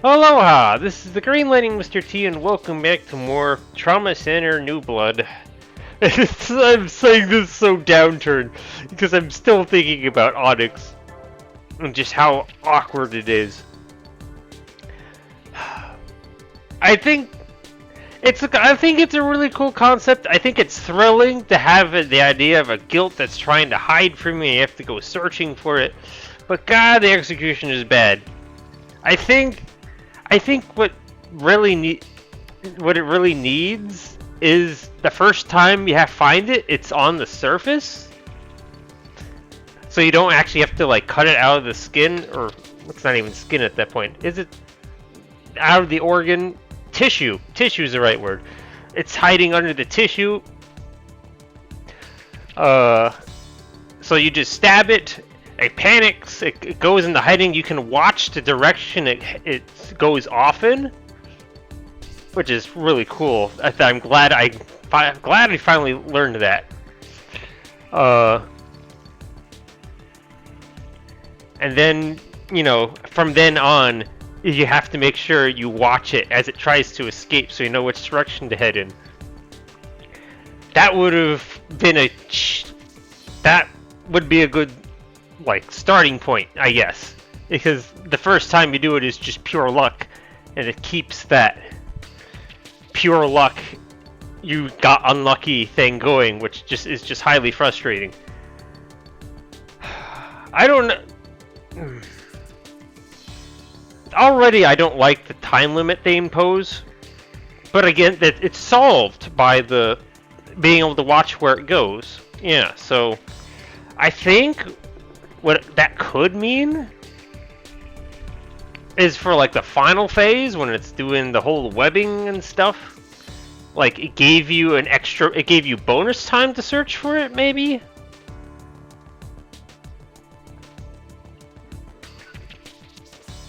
Aloha! This is the Green Lighting Mr. T, and welcome back to more Trauma Center New Blood. I'm saying this so downturned because I'm still thinking about Onyx and just how awkward it is. I think it's a really cool concept. I think it's thrilling to have the idea of a guilt that's trying to hide from you. You have to go searching for it, but God, the execution is bad. I think what it really needs is the first time you find it, it's on the surface, so you don't actually have to like cut it out of the skin, or it's not even skin at that point. Is it out of the organ? Tissue. Tissue is the right word. It's hiding under the tissue. So you just stab it. It panics. It goes into hiding. You can watch the direction it goes off in, which is really cool. I'm glad I finally learned that. And then, from then on, you have to make sure you watch it as it tries to escape, so you know which direction to head in. That would be a good starting point, I guess, because the first time you do it is just pure luck, and it keeps that pure luck you got unlucky thing going, which is just highly frustrating. I don't know. Already I don't like the time limit they impose, but again, that it's solved by the being able to watch where it goes. Yeah, so I think what that could mean is for the final phase when it's doing the whole webbing and stuff, it gave you bonus time to search for it, maybe.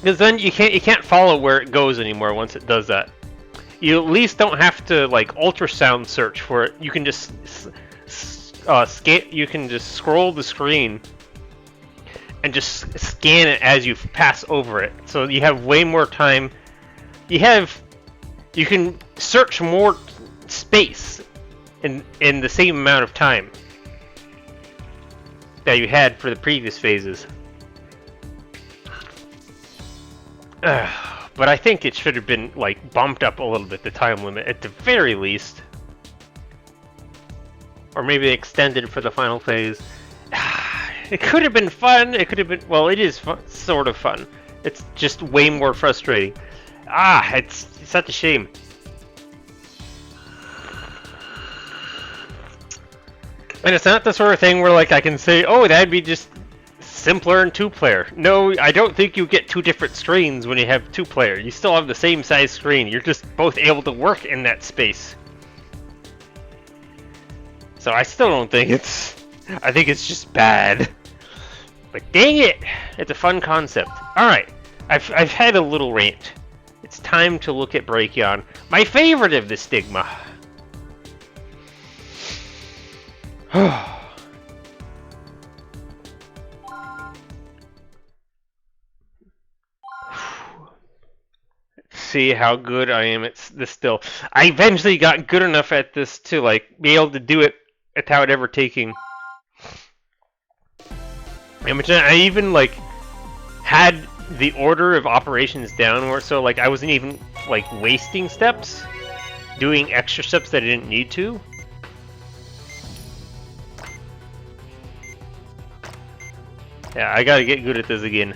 Because then you can't follow where it goes anymore once it does that. You at least don't have to ultrasound search for it. You can just You can just scroll the screen and just scan it as you pass over it. So you have way more time. You can search more space in the same amount of time that you had for the previous phases. But I think it should have been bumped up a little bit, the time limit at the very least, or maybe extended for the final phase. It could have been fun. It could have been, well, it is fun, sort of fun. It's just way more frustrating. It's such a shame. And it's not the sort of thing where I can say, oh, that'd be just simpler in 2-player. No, I don't think you get two different screens when you have 2-player. You still have the same size screen. You're just both able to work in that space. So I still don't think I think it's just bad. But dang it! It's a fun concept. Alright, I've had a little rant. It's time to look at Brachion, my favorite of the Stigma. See how good I am at this still. I eventually got good enough at this to be able to do it without ever taking. I even had the order of operations down where I wasn't even wasting steps, doing extra steps that I didn't need to. Yeah, I gotta get good at this again.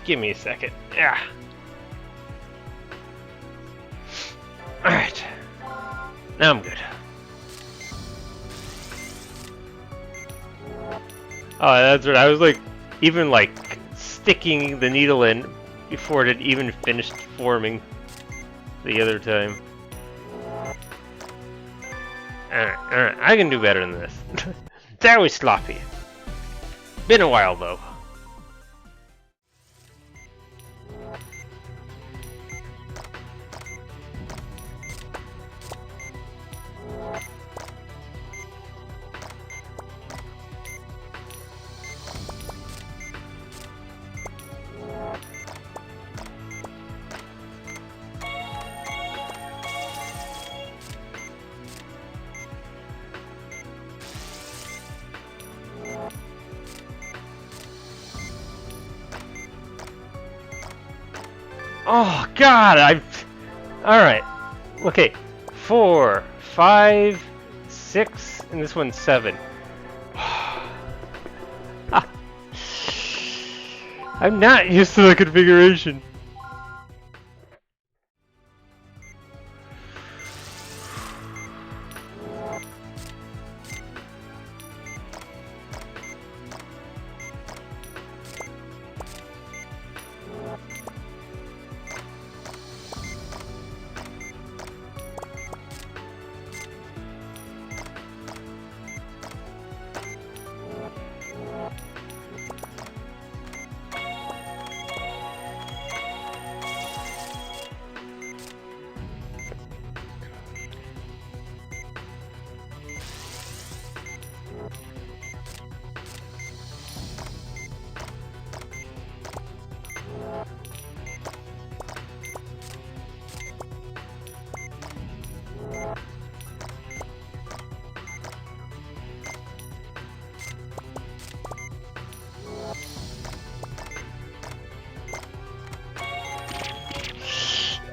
Give me a second. Yeah. Alright. Now I'm good. Oh, that's right. I was like, even like sticking the needle in before it had even finished forming the other time. Alright, I can do better than this. That was sloppy. Been a while though. Oh God, Alright. Okay. 4, 5, 6, and this one's 7. I'm not used to the configuration.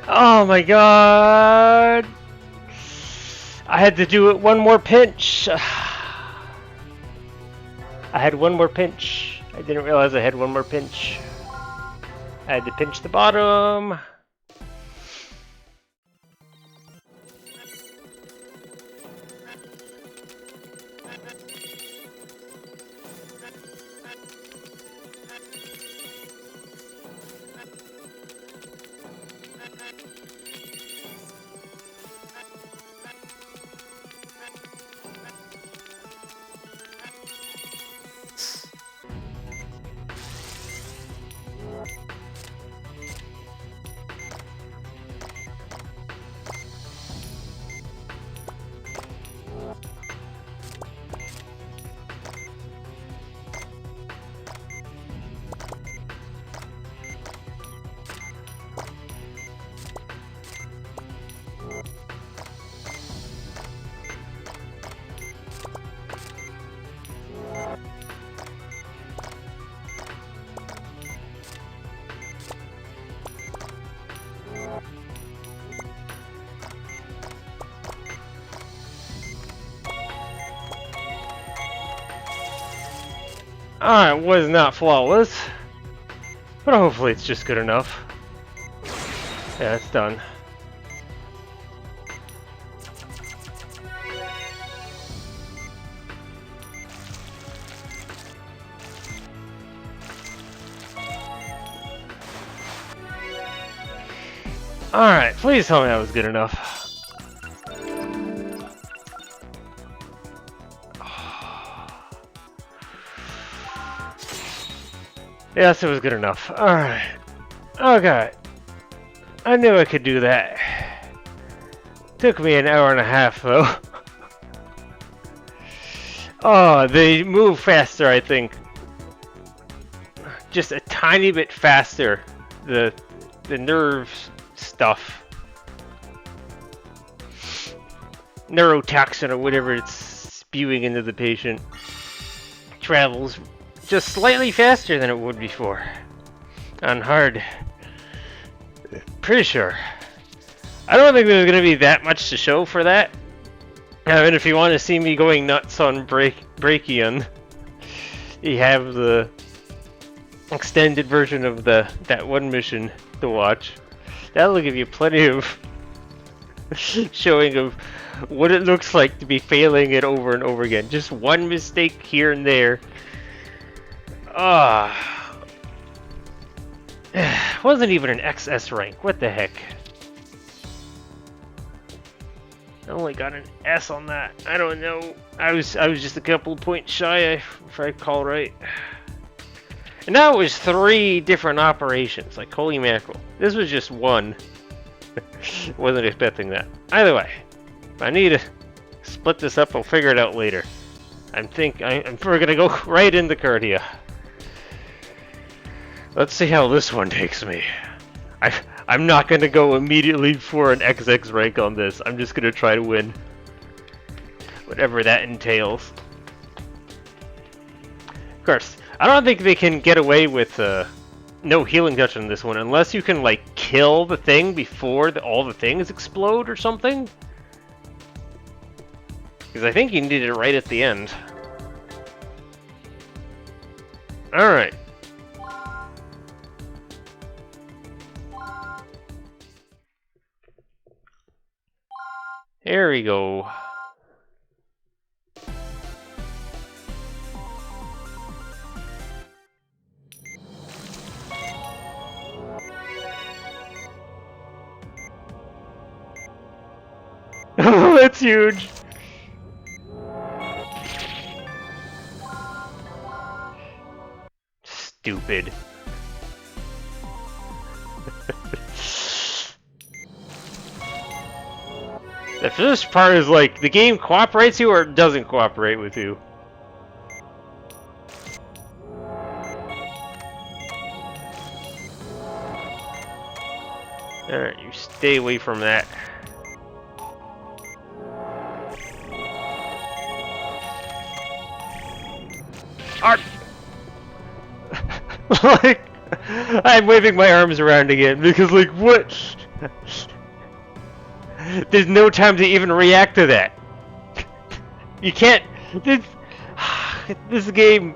Oh my God! I had to do it one more pinch. I had one more pinch. I didn't realize I had one more pinch. I had to pinch the bottom. Alright, was not flawless, but hopefully it's just good enough. Yeah, it's done. Alright, please tell me that was good enough. Yes, it was good enough. Alright. Okay. I knew I could do that. Took me an hour and a half, though. Oh, they move faster, I think. Just a tiny bit faster. The nerves stuff. Neurotoxin or whatever it's spewing into the patient travels just slightly faster than it would before. On hard. Pretty sure. I don't think there's going to be that much to show for that. I mean, if you want to see me going nuts on Brachion, you have the extended version of that one mission to watch. That'll give you plenty of showing of what it looks like to be failing it over and over again. Just one mistake here and there. Wasn't even an XS rank. What the heck? I only got an S on that. I don't know. I was just a couple of points shy, if I recall right. And that was 3 different operations. Like, holy mackerel. This was just one. Wasn't expecting that. Either way, if I need to split this up, I'll figure it out later. We're gonna go right into Cardia. Let's see how this one takes me. I'm not gonna go immediately for an XX rank on this. I'm just gonna try to win. Whatever that entails. Of course, I don't think they can get away with no healing touch on this one unless you can like kill the thing before all the things explode or something. Because I think you need it right at the end. Alright. There we go. Oh, that's huge. Stupid. The first part is like, the game cooperates you or it doesn't cooperate with you. Alright, you stay away from that. Art! Like, I'm waving my arms around again because, like, what? There's no time to even react to that. You can't. This game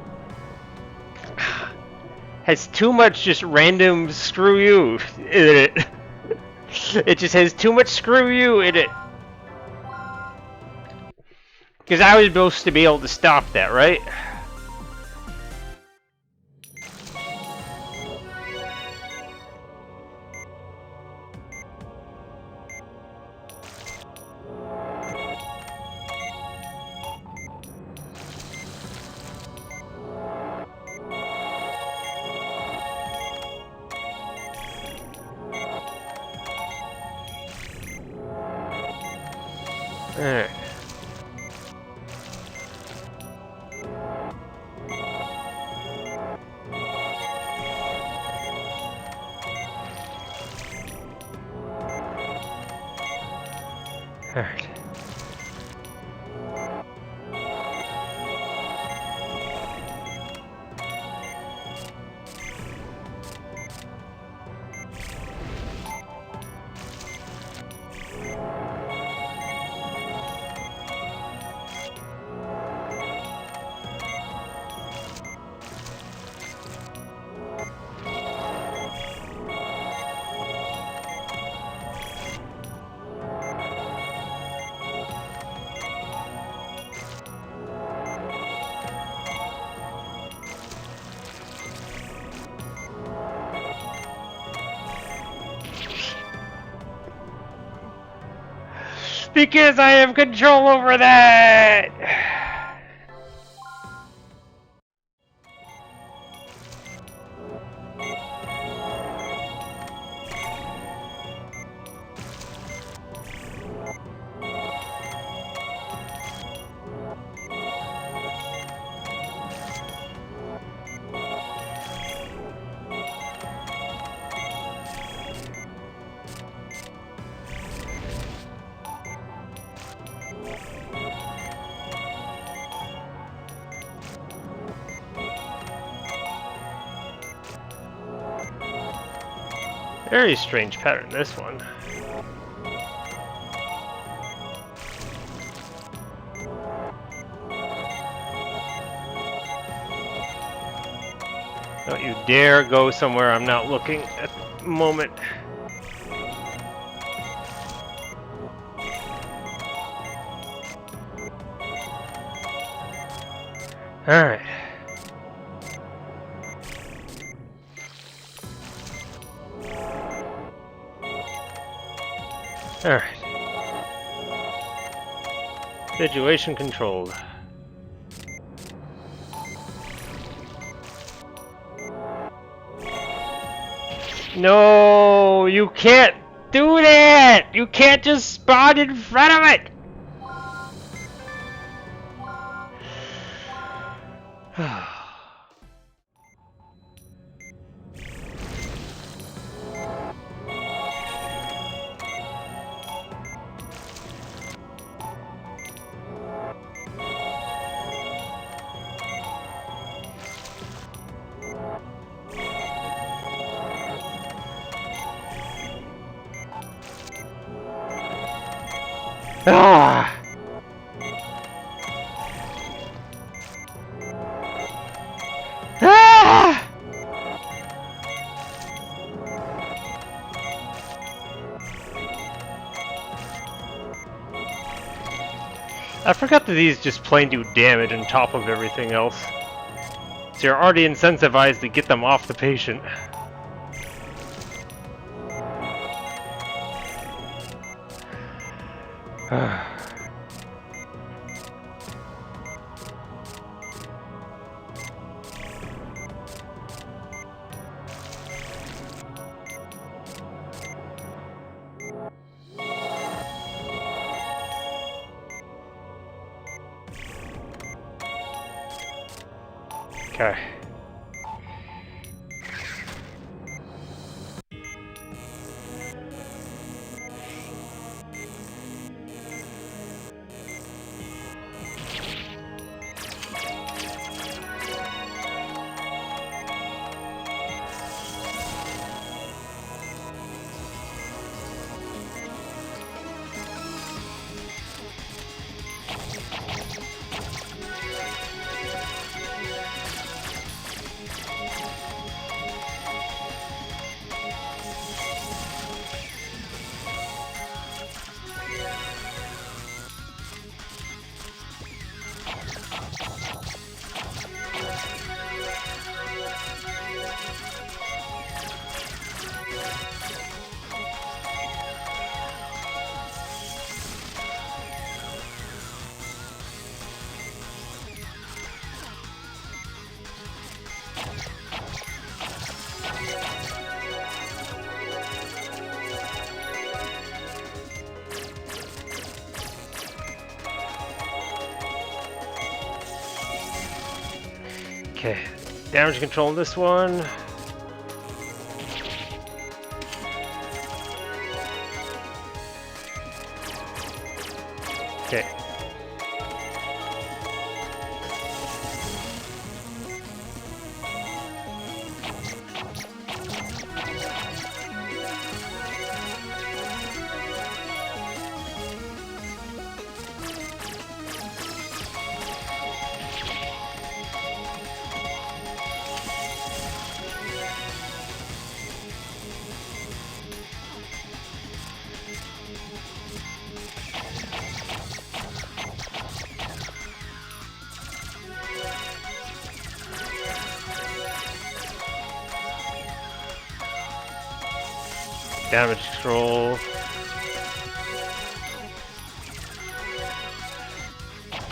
has too much just random screw you in it. It just has too much screw you in it. Because I was supposed to be able to stop that, right? Alright. Alright. Because I have control over that! Very strange pattern, this one. Don't you dare go somewhere I'm not looking at the moment. Alright. Alright. Situation controlled. No, you can't do that! You can't just spawn in front of it! Ah! Ah! I forgot that these just plain do damage on top of everything else. So you're already incentivized to get them off the patient. Okay. Okay, damage control on this one. Okay. Damage control.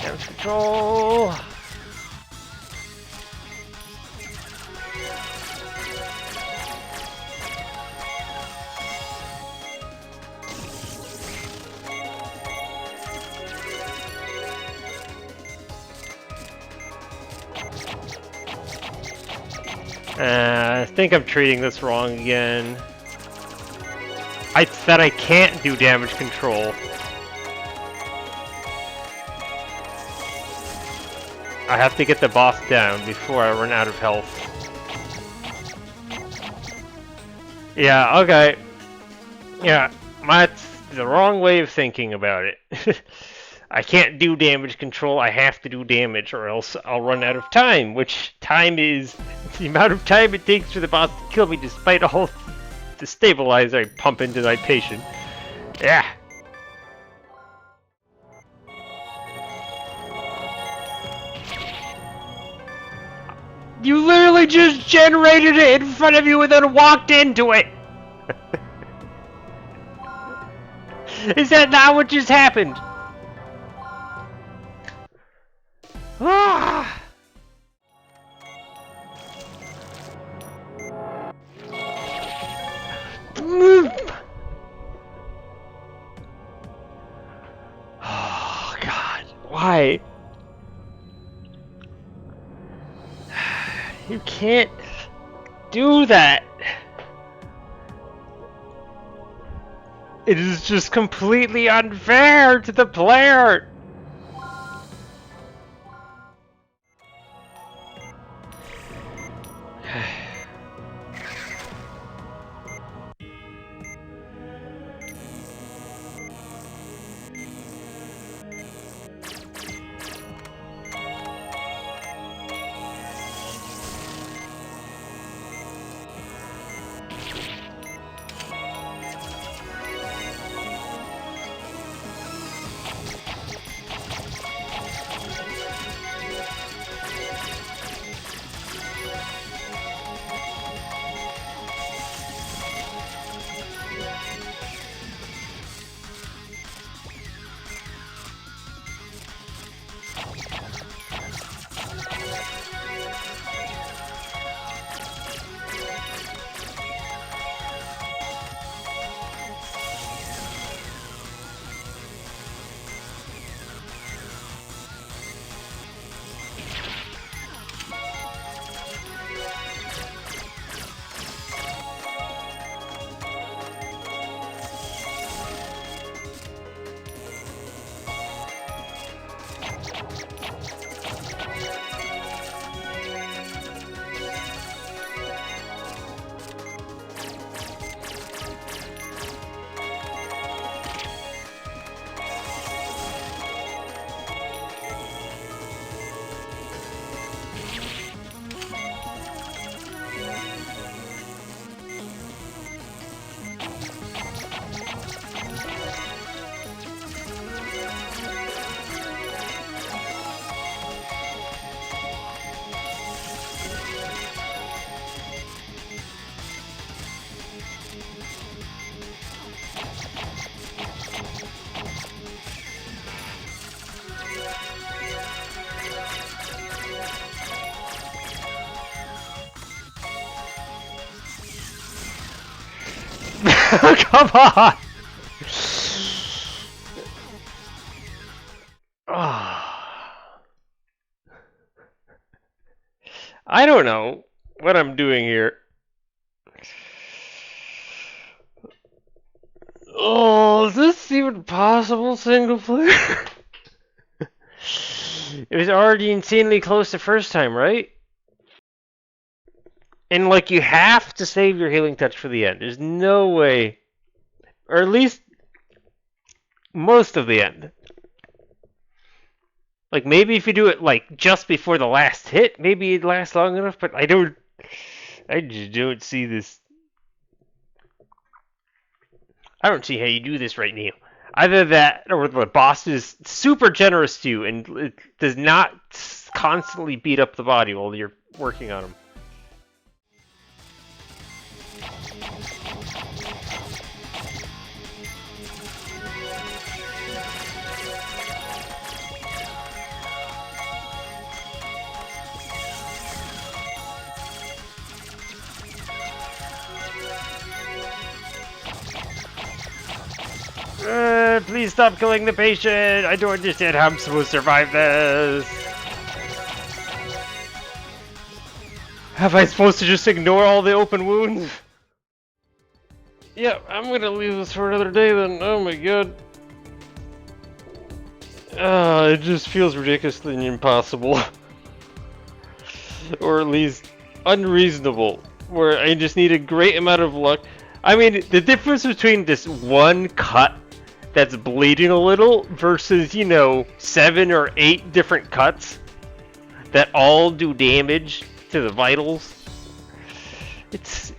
Damage control. I think I'm treating this wrong again. I said I can't do damage control. I have to get the boss down before I run out of health. Yeah, okay. Yeah, that's the wrong way of thinking about it. I can't do damage control, I have to do damage or else I'll run out of time, which time is the amount of time it takes for the boss to kill me despite all the stabilizer I pump into my patient. Yeah. You literally just generated it in front of you and then walked into it! Is that not what just happened? Ah! Oh God, why? You can't do that. It is just completely unfair to the player. Come on! I don't know what I'm doing here. Oh, is this even possible, single player? It was already insanely close the first time, right? And like you have to save your healing touch for the end. There's no way, or at least most of the end. Like maybe if you do it like just before the last hit, maybe it lasts long enough. But I just don't see this. I don't see how you do this right now. Either that, or the boss is super generous to you and it does not constantly beat up the body while you're working on him. Please stop killing the patient! I don't understand how I'm supposed to survive this! Have I supposed to just ignore all the open wounds? Yeah, I'm gonna leave this for another day then. Oh my god. It just feels ridiculously impossible. Or at least unreasonable. Where I just need a great amount of luck. I mean, the difference between this one cut that's bleeding a little versus, you know, 7 or 8 different cuts that all do damage to the vitals. It's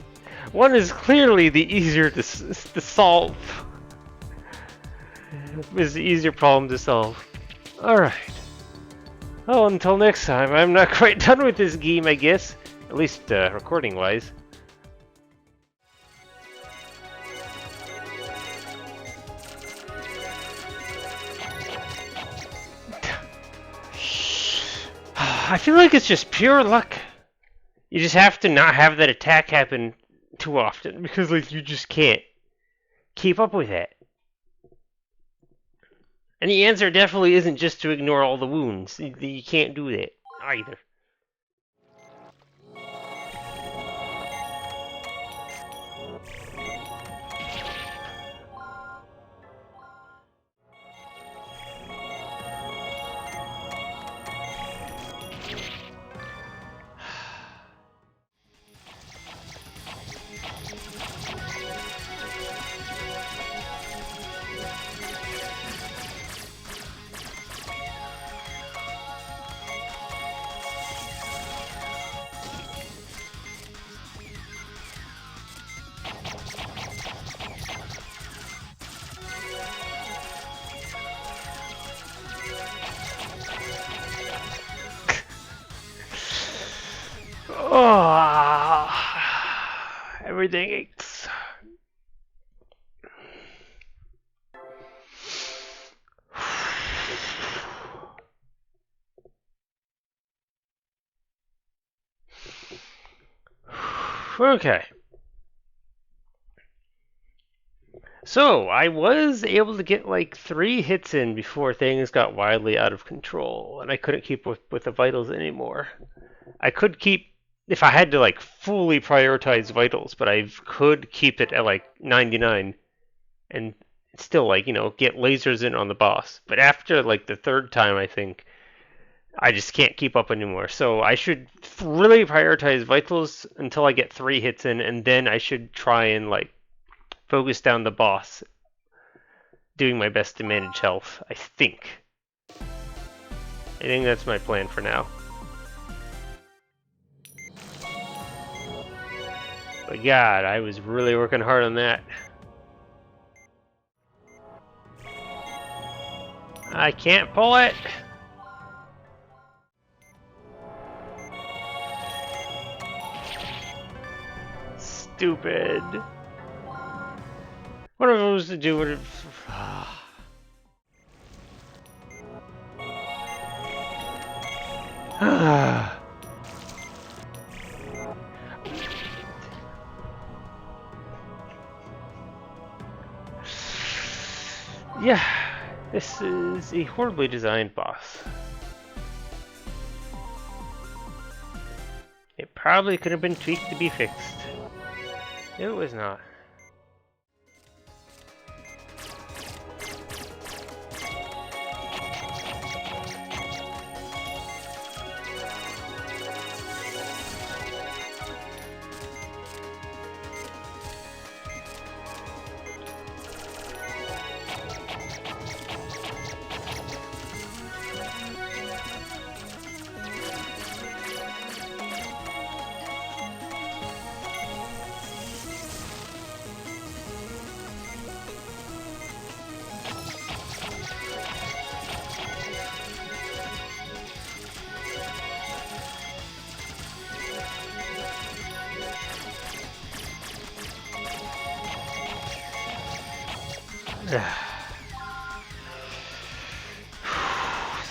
one is clearly the easier to solve. Is the easier problem to solve. Alright. Well, until next time, I'm not quite done with this game, I guess. At least, recording-wise. I feel like it's just pure luck. You just have to not have that attack happen too often, because, like, you just can't keep up with it. And the answer definitely isn't just to ignore all the wounds. You can't do that either. Oh, everything aches. Okay. So, I was able to get like 3 hits in before things got wildly out of control, and I couldn't keep with the vitals anymore. I could keep, if I had to like fully prioritize vitals, but I could keep it at like 99 and still like, you know, get lasers in on the boss. But after like the 3rd time, I think I just can't keep up anymore. So I should really prioritize vitals until I get 3 hits in, and then I should try and like focus down the boss, doing my best to manage health, I think. I think that's my plan for now. But God, I was really working hard on that. I can't pull it! Stupid. What am I supposed to do with it? Yeah, this is a horribly designed boss. It probably could have been tweaked to be fixed. It was not.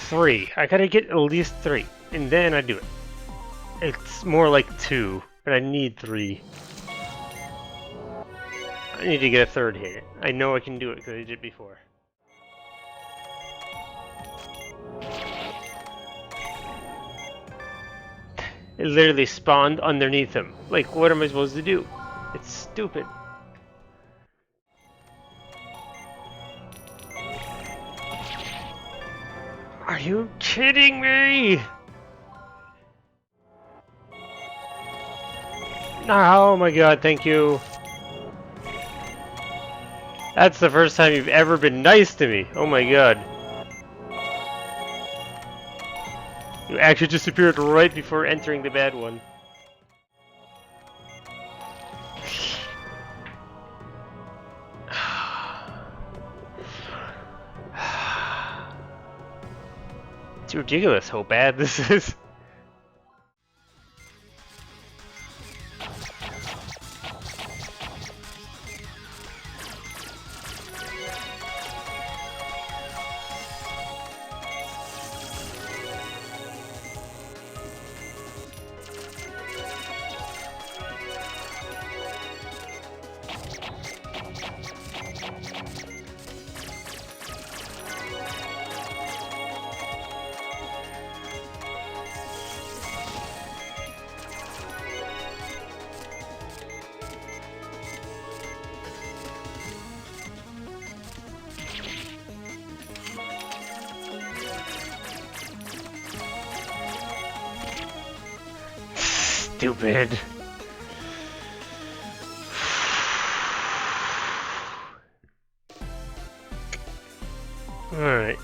Three. I gotta get at least 3, and then I do it. It's more like 2, but I need 3. I need to get a 3rd hit. I know I can do it because I did it before. It literally spawned underneath him. Like, what am I supposed to do? It's stupid. Are you kidding me? Oh my god, thank you. That's the first time you've ever been nice to me. Oh my god. You actually disappeared right before entering the bad one. It's ridiculous how bad this is. Stupid. Alright.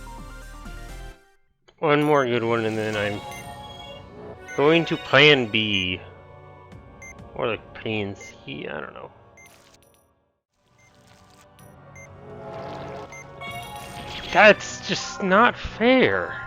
One more good one and then I'm going to plan B. Or like plan C, I don't know. That's just not fair.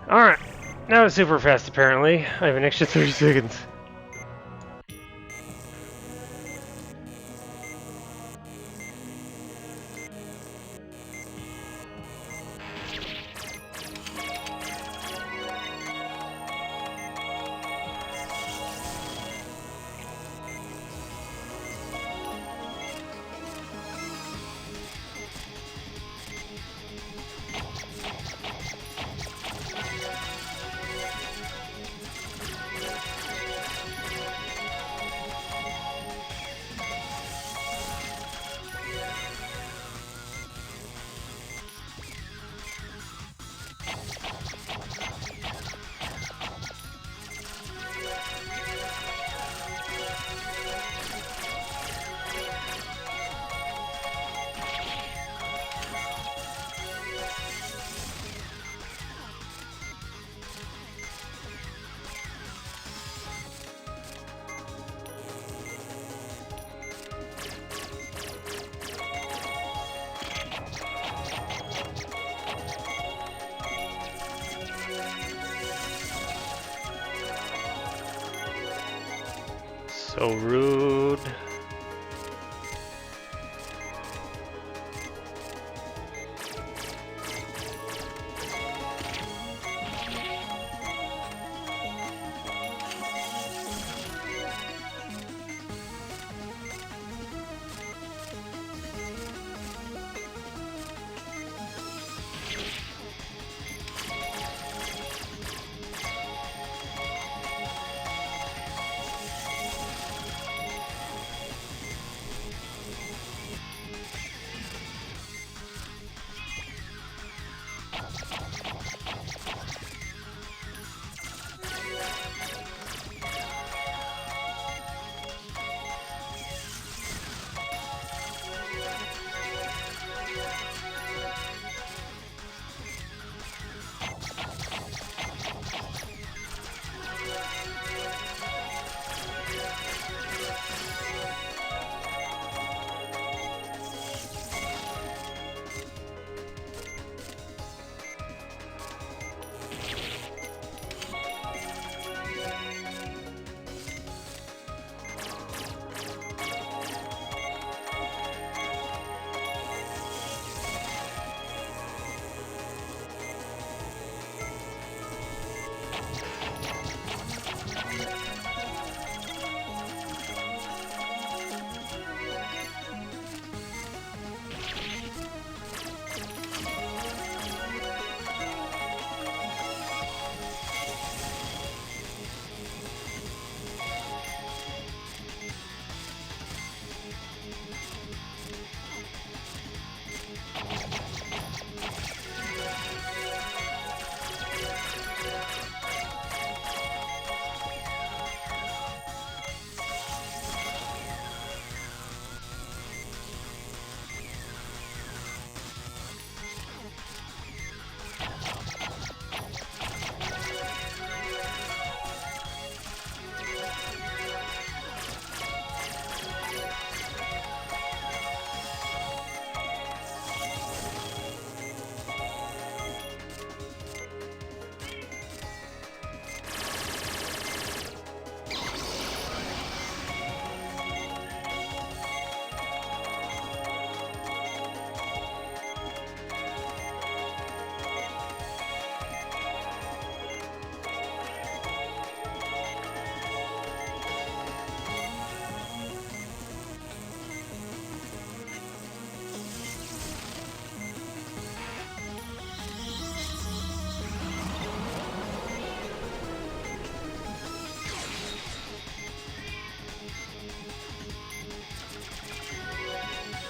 Alright, that was super fast apparently. I have an extra 30 seconds. So rude.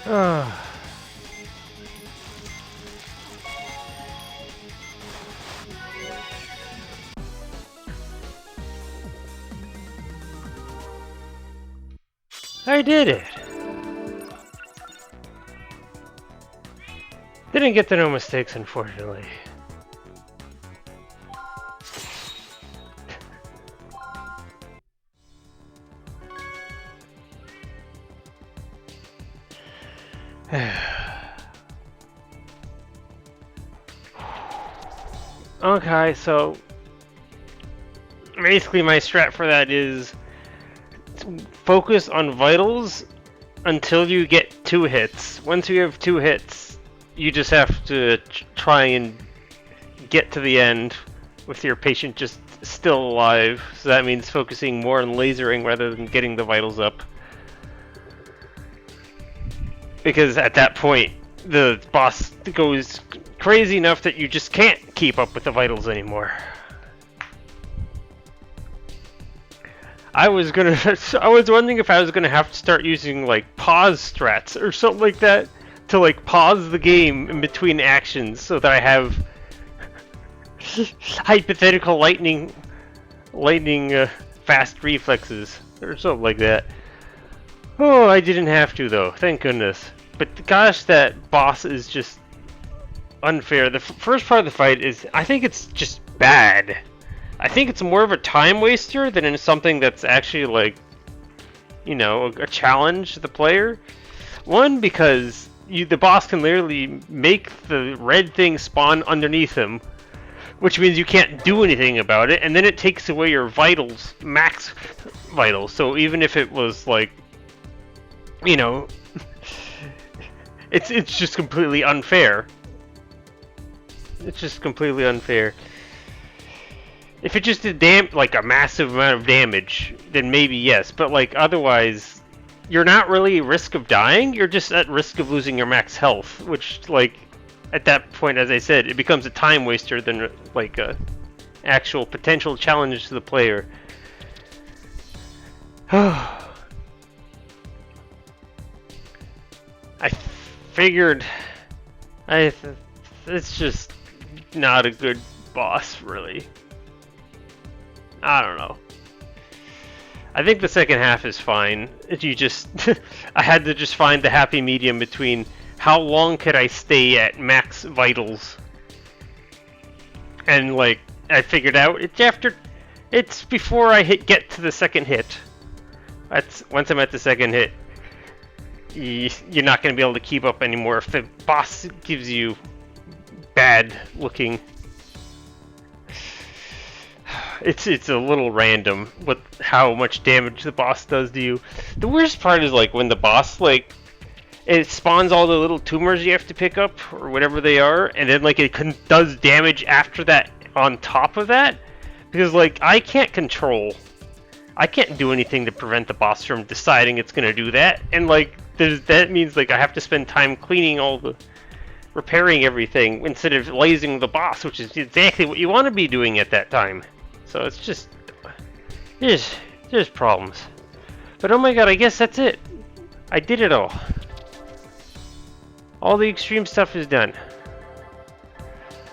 I did it! Didn't get the no mistakes, unfortunately. Okay, so basically my strat for that is focus on vitals until you get 2 hits. Once you have 2 hits, you just have to try and get to the end with your patient just still alive. So that means focusing more on lasering rather than getting the vitals up. Because at that point, the boss goes crazy enough that you just can't keep up with the vitals anymore. I was wondering if I was gonna have to start using like pause strats or something like that to like pause the game in between actions so that I have hypothetical lightning fast reflexes or something like that. Oh, I didn't have to though, thank goodness. But gosh, that boss is just unfair. The first part of the fight is, I think it's just bad. I think it's more of a time waster than in something that's actually like, you know, a challenge to the player. One, because the boss can literally make the red thing spawn underneath him, which means you can't do anything about it, and then it takes away your vitals, max vitals. So even if it was like, you know, it's just completely unfair. It's just completely unfair. If it just did like a massive amount of damage, then maybe yes. But like otherwise, you're not really at risk of dying. You're just at risk of losing your max health, which like at that point, as I said, it becomes a time waster than like a actual potential challenge to the player. I figured it's just not a good boss, really. I don't know. I think the second half is fine. You just I had to just find the happy medium between how long could I stay at max vitals, and like I figured out it's before I get to the second hit. Once I'm at the second hit, you're not going to be able to keep up anymore if the boss gives you bad looking. It's a little random with how much damage the boss does to you. The worst part is like when the boss like it spawns all the little tumors you have to pick up or whatever they are, and then like it does damage after that on top of that, because like I can't do anything to prevent the boss from deciding it's gonna do that, and like that means like I have to spend time cleaning repairing everything instead of lasing the boss, which is exactly what you want to be doing at that time. So it's just there's problems. But oh my god, I guess that's it. I did it all. All the extreme stuff is done.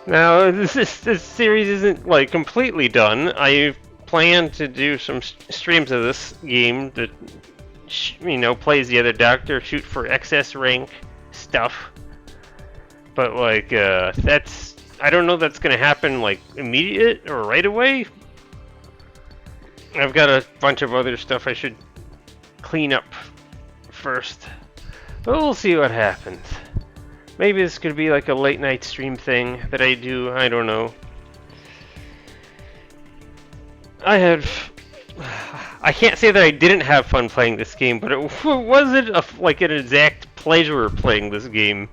Now this series isn't like completely done. I plan to do some streams of this game that plays the other doctor, shoot for excess rank stuff. But like I don't know if that's gonna happen like immediate or right away. I've got a bunch of other stuff I should clean up first, but we'll see what happens. Maybe this could be like a late night stream thing that I do. I don't know. I can't say that I didn't have fun playing this game, but it wasn't like an exact pleasure playing this game.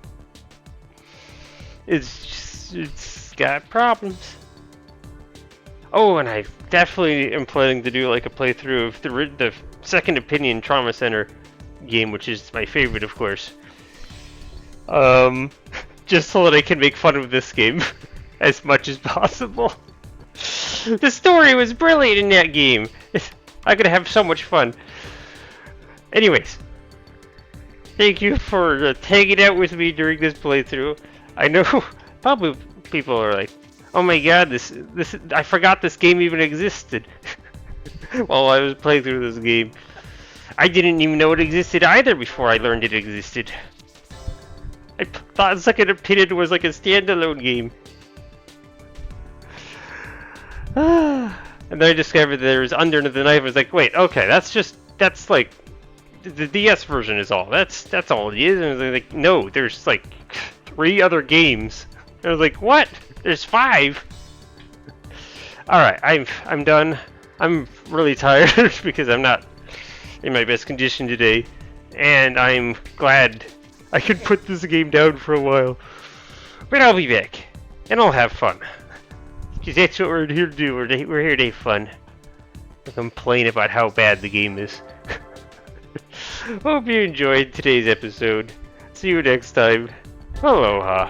It's got problems. Oh, and I definitely am planning to do like a playthrough of the Second Opinion Trauma Center game, which is my favorite, of course. Just so that I can make fun of this game as much as possible. The story was brilliant in that game. I'm gonna have so much fun. Anyways, Thank you for hanging out with me during this playthrough. I know probably people are like, "Oh my god, this I forgot this game even existed." While I was playing through this game, I didn't even know it existed either before I learned it existed. I thought Second Opinion was like a standalone game. And then I discovered there was Under the Knife. I was like, wait, okay, that's like the DS version is all. That's all it is. And I was like, no, there's like 3 other games. And I was like, what? There's 5. All right, I'm done. I'm really tired because I'm not in my best condition today, and I'm glad I can put this game down for a while. But I'll be back, and I'll have fun. Because that's what we're here to do. We're here to have fun. To complain about how bad the game is. Hope you enjoyed today's episode. See you next time. Aloha.